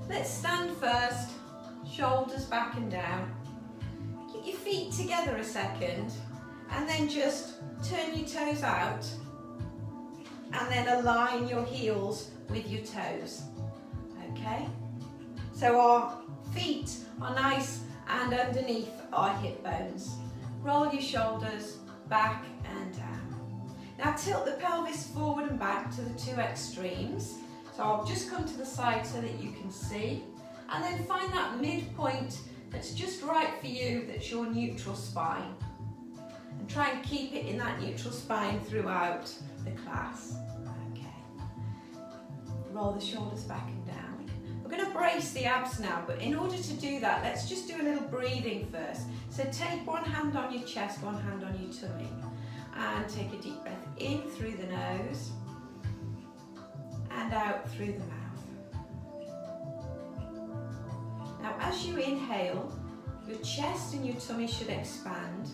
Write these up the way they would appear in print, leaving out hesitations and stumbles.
Let's stand first, shoulders back and down. Keep your feet together a second and then just turn your toes out and then align your heels with your toes. Okay? So our feet are nice and underneath our hip bones. Roll your shoulders back and down. Now tilt the pelvis forward and back to the two extremes. So I'll just come to the side so that you can see. And then find that midpoint that's just right for you, that's your neutral spine. And try and keep it in that neutral spine throughout the class. Okay. Roll the shoulders back and down. We're going to brace the abs now, but in order to do that, let's just do a little breathing first. So take one hand on your chest, one hand on your tummy. And take a deep breath in through the nose and out through the mouth. Now as you inhale, your chest and your tummy should expand.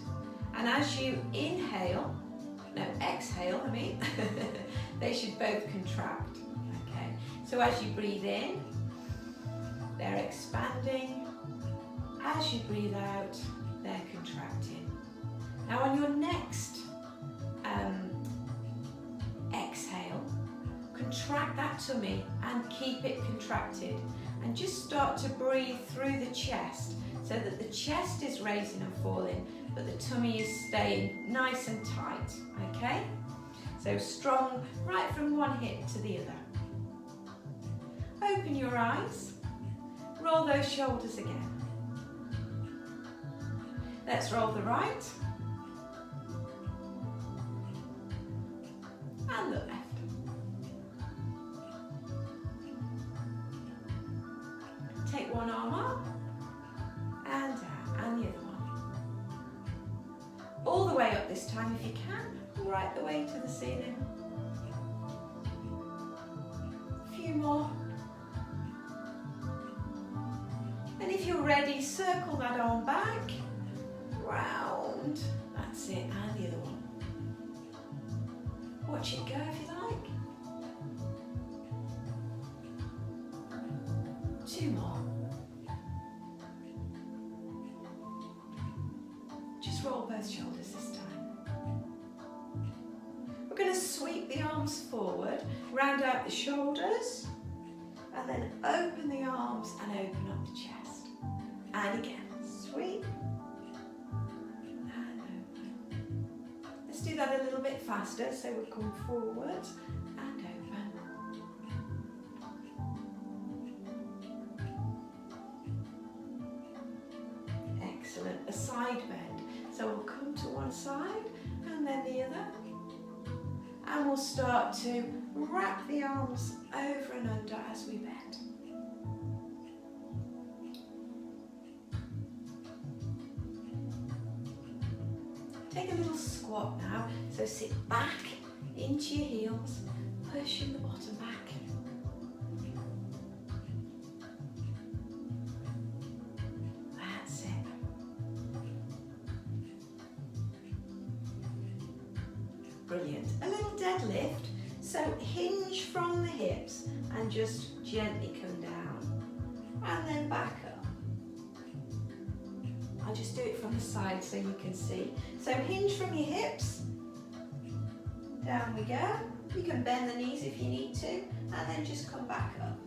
And as you exhale, they should both contract. Okay. So as you breathe in, they're expanding. As you breathe out, they're contracting. Now on your next exhale, contract that tummy and keep it contracted. And just start to breathe through the chest so that the chest is raising and falling, but the tummy is staying nice and tight, okay? So strong right from one hip to the other. Open your eyes, roll those shoulders again. Let's roll the right and the left. Take one arm up and down, and the other one. All the way up this time if you can, right the way to the ceiling. A few more. And if you're ready, circle that arm back, round. That's it, and the other one. Watch it go if you like. Two more. Just roll both shoulders this time. We're going to sweep the arms forward, round out the shoulders, and then open the arms and open up the chest. And again, sweep and open. Let's do that a little bit faster, so we'll come forward and open. Excellent, a side bend. So we'll come to one side and then the other. And we'll start to wrap the arms over and under as we bend. Take a little squat now. So sit back into your heels, pushing the bottom back. That's it. Brilliant. A little deadlift. So hinge from the hips and just gently come down. And then back up. I'll just do it from the side so you can see. So hinge from your hips. Down we go. You can bend the knees if you need to. And then just come back up.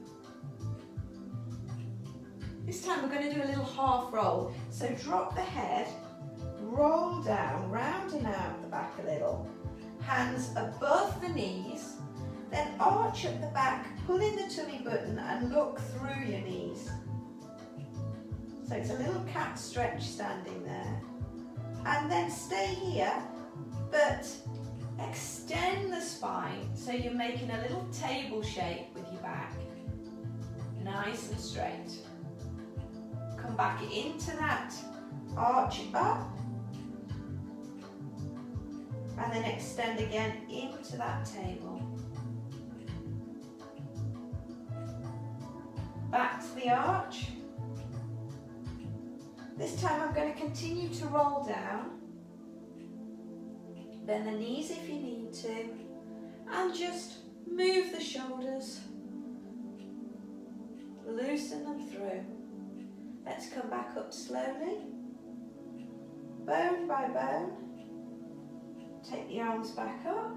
This time we're going to do a little half roll. So drop the head, roll down, round and out the back a little. Hands above the knees, then arch at the back, pull in the tummy button and look through your knees. So it's a little cat stretch standing there. And then stay here, but extend the spine so you're making a little table shape with your back. Nice and straight. Come back into that arch up. And then extend again into that table. Back to the arch. This time I'm going to continue to roll down. Bend the knees if you need to. And just move the shoulders. loosen them through. Let's come back up slowly, bone by bone. Take the arms back up,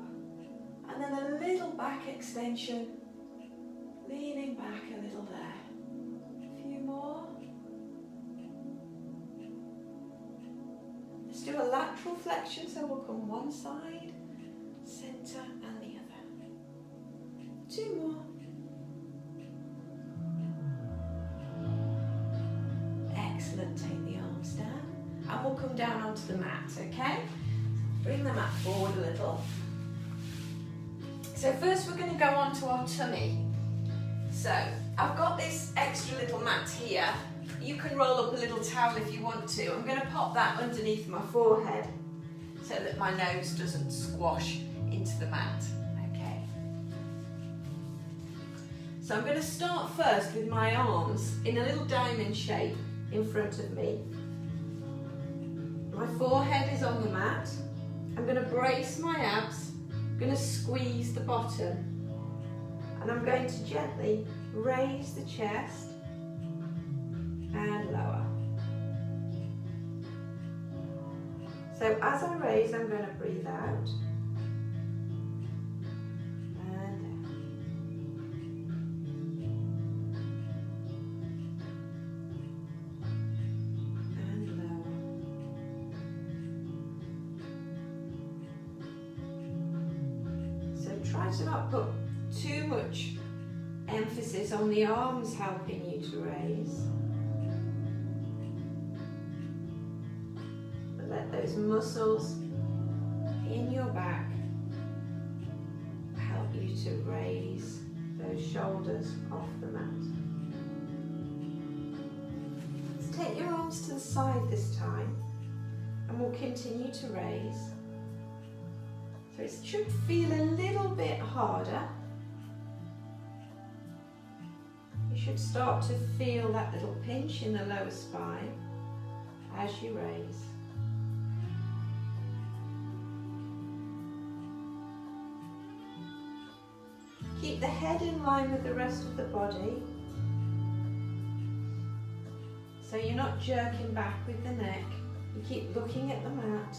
and then a little back extension, leaning back a little there. A few more. Let's do a lateral flexion, so we'll come one side, centre and the other. 2 more. Excellent, take the arms down and we'll come down onto the mat, okay? Bring the mat forward a little. So first we're going to go onto our tummy. So I've got this extra little mat here. You can roll up a little towel if you want to. I'm going to pop that underneath my forehead so that my nose doesn't squash into the mat. Okay. So I'm going to start first with my arms in a little diamond shape in front of me. My forehead is on the mat. I'm going to brace my abs. I'm going to squeeze the bottom. And I'm going to gently raise the chest and lower. So as I raise, I'm going to breathe out. Try to not put too much emphasis on the arms helping you to raise. But let those muscles in your back help you to raise those shoulders off the mat. Let's take your arms to the side this time and we'll continue to raise. So it should feel a little bit harder. You should start to feel that little pinch in the lower spine as you raise. Keep the head in line with the rest of the body. So you're not jerking back with the neck. You keep looking at the mat.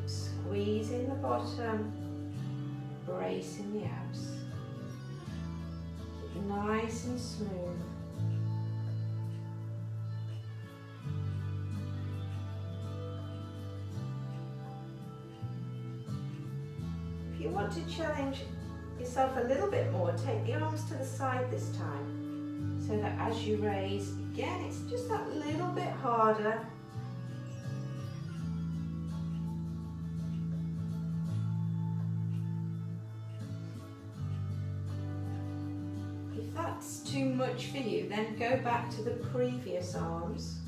Squeezing the bottom, bracing the abs. Keep it nice and smooth. If you want to challenge yourself a little bit more, take the arms to the side this time, so that as you raise, again, it's just that little bit harder. If that's too much for you, then go back to the previous arms.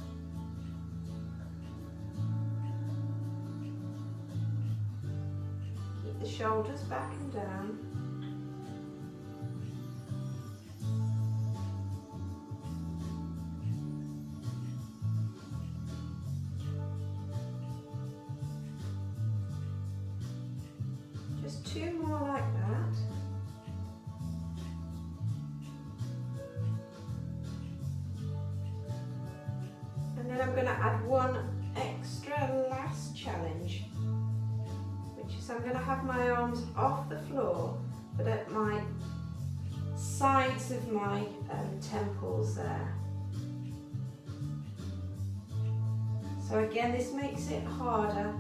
Keep the shoulders back and down. Just 2 more like that. And then I'm going to add one extra last challenge, which is I'm going to have my arms off the floor, but at my sides of my temples there. So again, this makes it harder.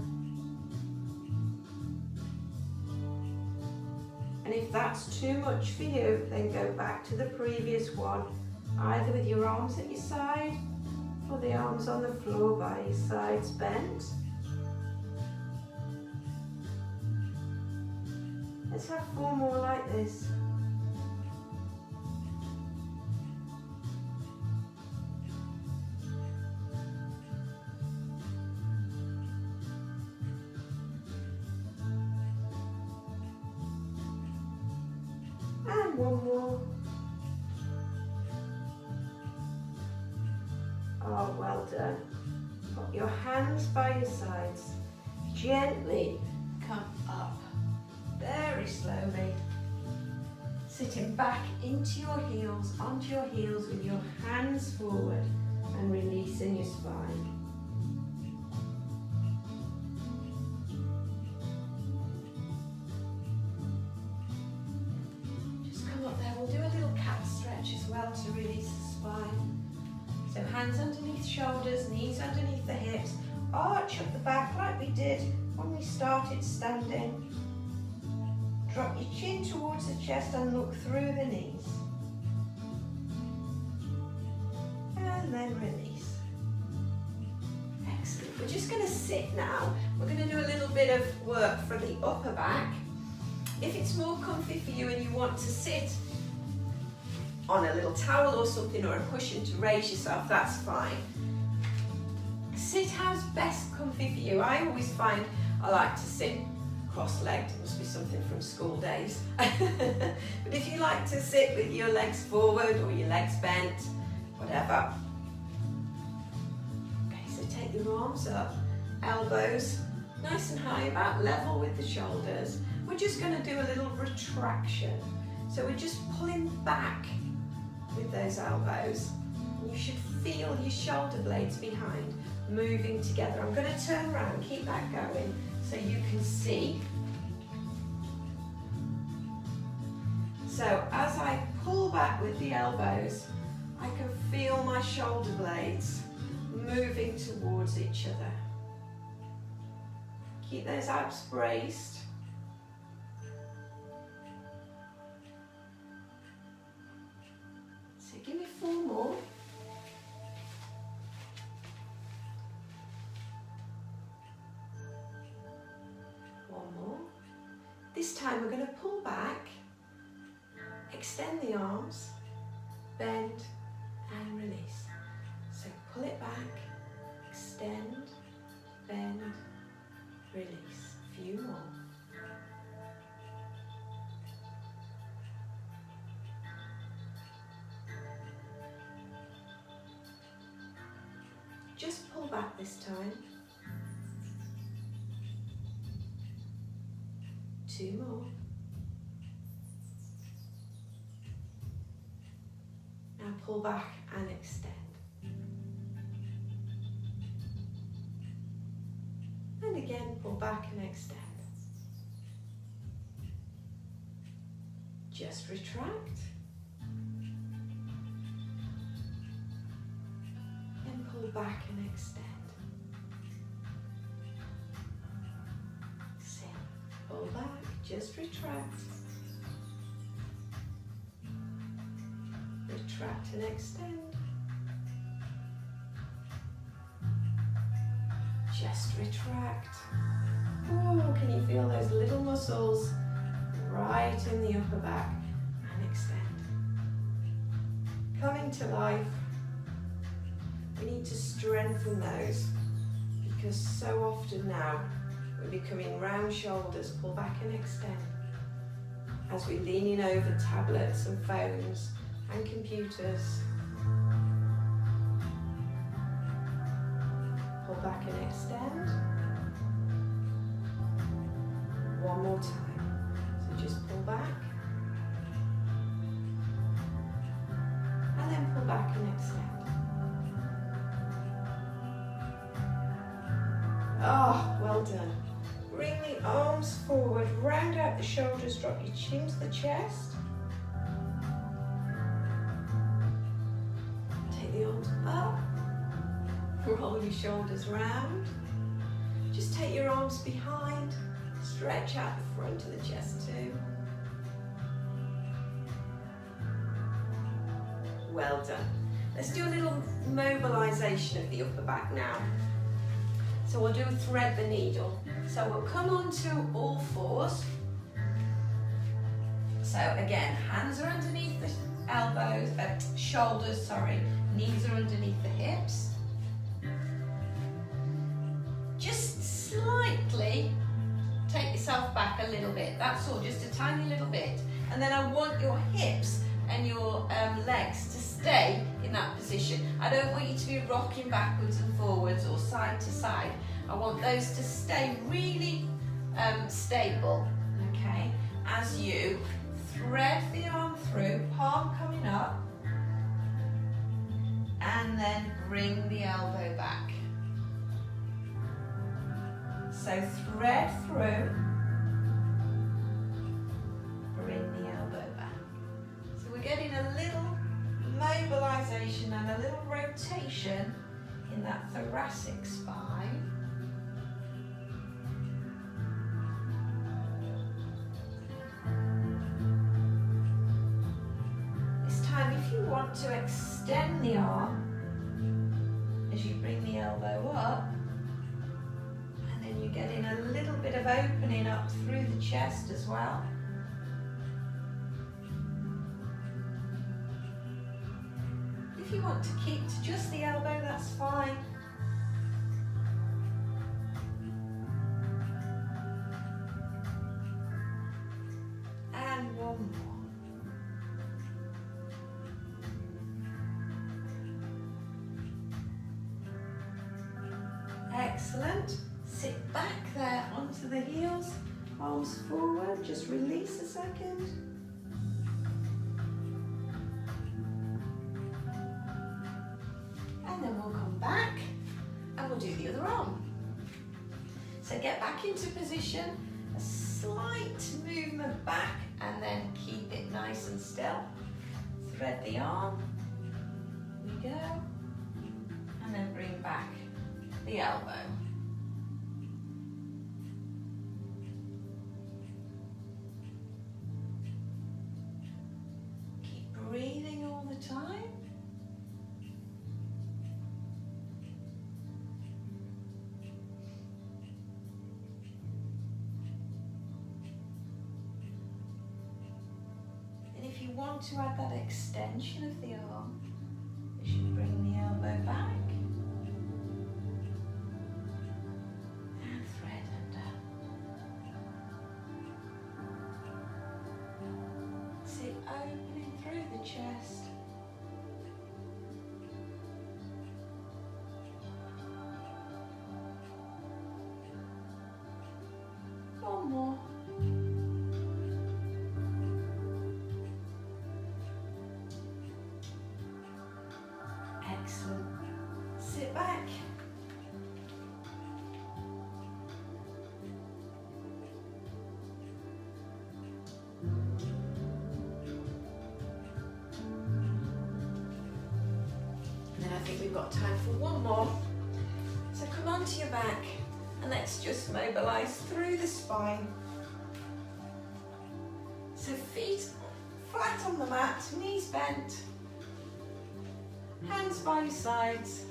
And if that's too much for you, then go back to the previous one, either with your arms at your side or the arms on the floor by your sides bent. Let's have 4 more like this. And 1 more. Oh, well done. Put your hands by your sides. Gently come up very slowly. Sitting back into your heels, onto your heels with your hands forward and releasing your spine. Just come up there. We'll do a little cat stretch as well to release the spine. So hands underneath shoulders, knees underneath the hips. Arch up the back like we did when we started standing. Drop your chin towards the chest and look through the knees. And then release. Excellent. We're just going to sit now. We're going to do a little bit of work for the upper back. If it's more comfy for you and you want to sit on a little towel or something or a cushion to raise yourself, that's fine. Sit how's best comfy for you. I always find I like to sit cross-legged. It must be something from school days. But if you like to sit with your legs forward or your legs bent, whatever. Okay, so take your arms up, elbows nice and high, about level with the shoulders. We're just going to do a little retraction. So we're just pulling back with those elbows. You should feel your shoulder blades behind moving together. I'm going to turn around, keep that going so you can see. So as I pull back with the elbows, I can feel my shoulder blades moving towards each other. Keep those abs braced. So give me 4 more. This time we're going to pull back, extend the arms, bend and release. So pull it back, extend, bend, release. A few more. Just pull back this time. 2 more. Now pull back and extend. And again, pull back and extend. Just retract. And pull back and extend. Sit. Pull back. Just retract. Retract and extend. Just retract. Oh, can you feel those little muscles right in the upper back? And extend. Coming to life. We need to strengthen those because so often now we're becoming round shoulders. Pull back and extend as we're leaning over tablets and phones and computers. Pull back and extend. 1 more time. So just pull back and then pull back and extend. Oh, well done. Bring the arms forward, round out the shoulders, drop your chin to the chest. Take the arms up, roll your shoulders round. Just take your arms behind, stretch out the front of the chest too. Well done. Let's do a little mobilisation of the upper back now. So we'll do thread the needle. So we'll come onto all fours. So again, hands are underneath the elbows, shoulders, sorry. Knees are underneath the hips. Just slightly take yourself back a little bit. That's all, just a tiny little bit. And then I want your hips and your legs to stay in that position. I don't want you to be rocking backwards and forwards or side to side. I want those to stay really stable, okay, as you thread the arm through, palm coming up, and then bring the elbow back. So thread through, bring the elbow back. So we're getting a little mobilisation and a little rotation in that thoracic spine. This time, if you want to extend the arm as you bring the elbow up, and then you're getting a little bit of opening up through the chest as well. If you want to keep to just the elbow, that's fine. And one more. Excellent. Sit back there onto the heels, arms forward, just release a second. And then we'll come back and we'll do the other arm. So get back into position, a slight movement back, and then keep it nice and still. Thread the arm, we go, and then bring back the elbow. Keep breathing all the time. If you want to add that extension of the arm, you should bring the elbow back and thread under. See, opening through the chest. One more. Excellent. Sit back. And then I think we've got time for one more. So come onto your back and let's just mobilise through the spine. So feet flat on the mat, knees bent. Hands by your sides.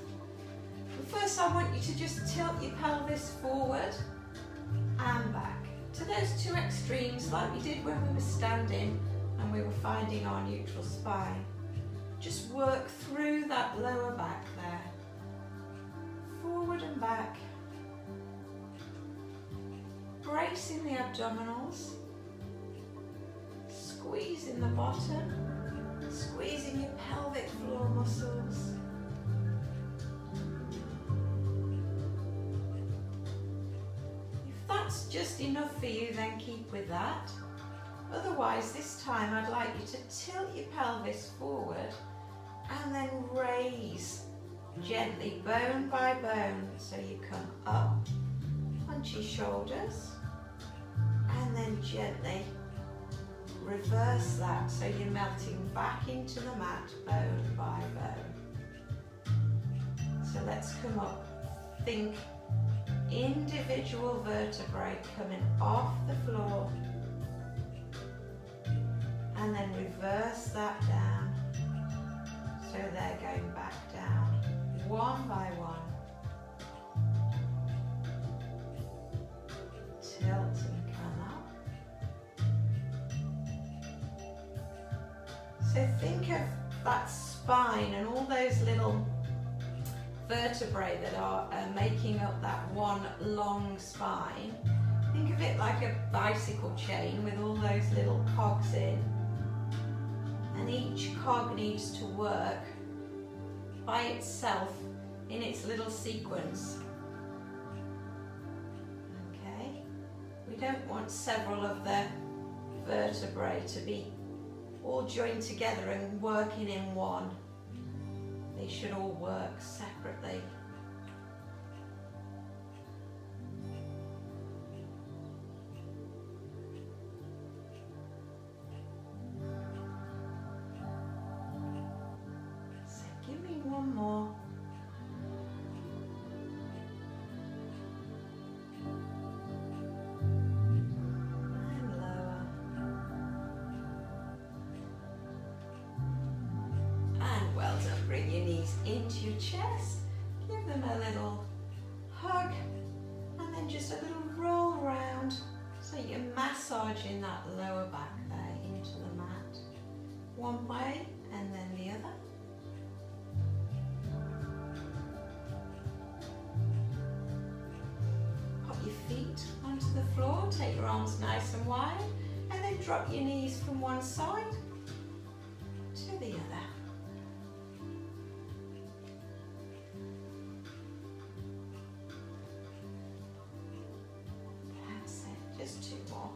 But first I want you to just tilt your pelvis forward and back to those two extremes like we did when we were standing and we were finding our neutral spine. Just work through that lower back there. Forward and back. Bracing the abdominals. Squeezing the bottom. Squeezing your pelvic floor muscles. If that's just enough for you, then keep with that. Otherwise, this time I'd like you to tilt your pelvis forward and then raise gently, bone by bone. So you come up onto your shoulders and then gently reverse that, so you're melting back into the mat, bone by bone. So let's come up. Think individual vertebrae coming off the floor, and then reverse that down, so they're going back down, one by one. Tilt and come up. So think of that spine and all those little vertebrae that are making up that one long spine. Think of it like a bicycle chain with all those little cogs in. And each cog needs to work by itself in its little sequence. Okay? We don't want several of the vertebrae to be all joined together and working in one. They should all work separately. So give me one more. Bring your knees into your chest, give them a little hug, and then just a little roll around so you're massaging that lower back there into the mat. One way and then the other. Pop your feet onto the floor, take your arms nice and wide, and then drop your knees from one side to the other. Just two more.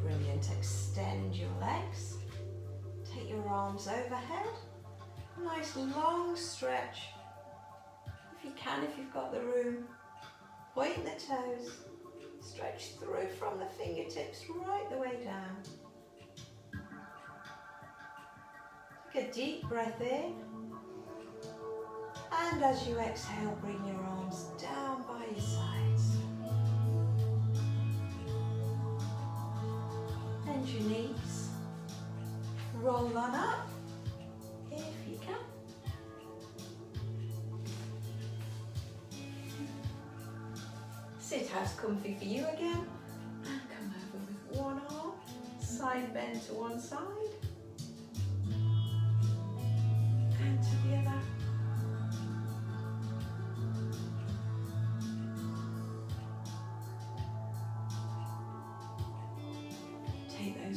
Brilliant. Extend your legs. Take your arms overhead. Nice long stretch. If you can, if you've got the room, point the toes. Stretch through from the fingertips right the way down. Take a deep breath in. And as you exhale, bring your arms down by your sides. Bend your knees. Roll on up if you can. Sit as comfy for you again. And come over with one arm. Side bend to one side. And to the other.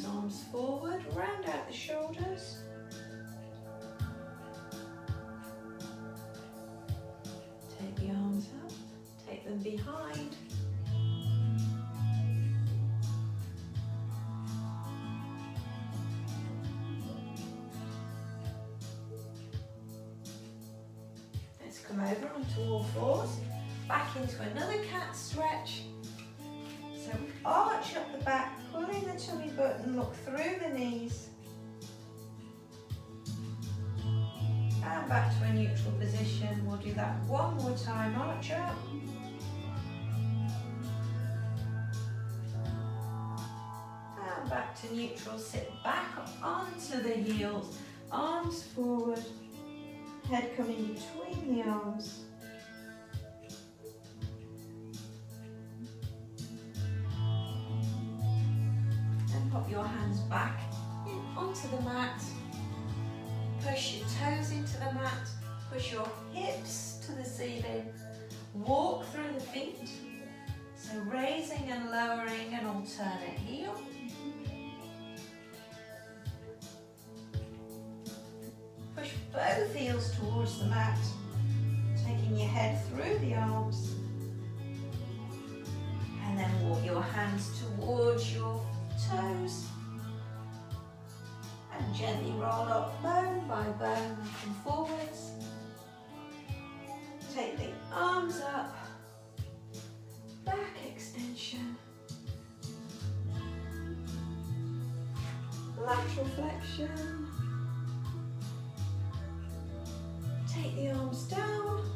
Arms forward, round out the shoulders. Take the arms up, take them behind. Let's come over onto all fours, back into another cat stretch. So arch up the back, pulling the tummy button, look through the knees. And back to a neutral position. We'll do that one more time, arch up. And back to neutral, sit back onto the heels, arms forward, head coming between the arms. Pop your hands back in onto the mat. Push your toes into the mat. Push your hips to the ceiling. Walk through the feet. So raising and lowering an alternate heel. Push both heels towards the mat. Taking your head through the arms. And then walk your hands towards your toes and gently roll up bone by bone, looking forwards. Take the arms up, back extension, lateral flexion. Take the arms down,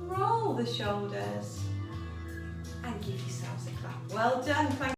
roll the shoulders and give yourselves a clap. Well done. Thank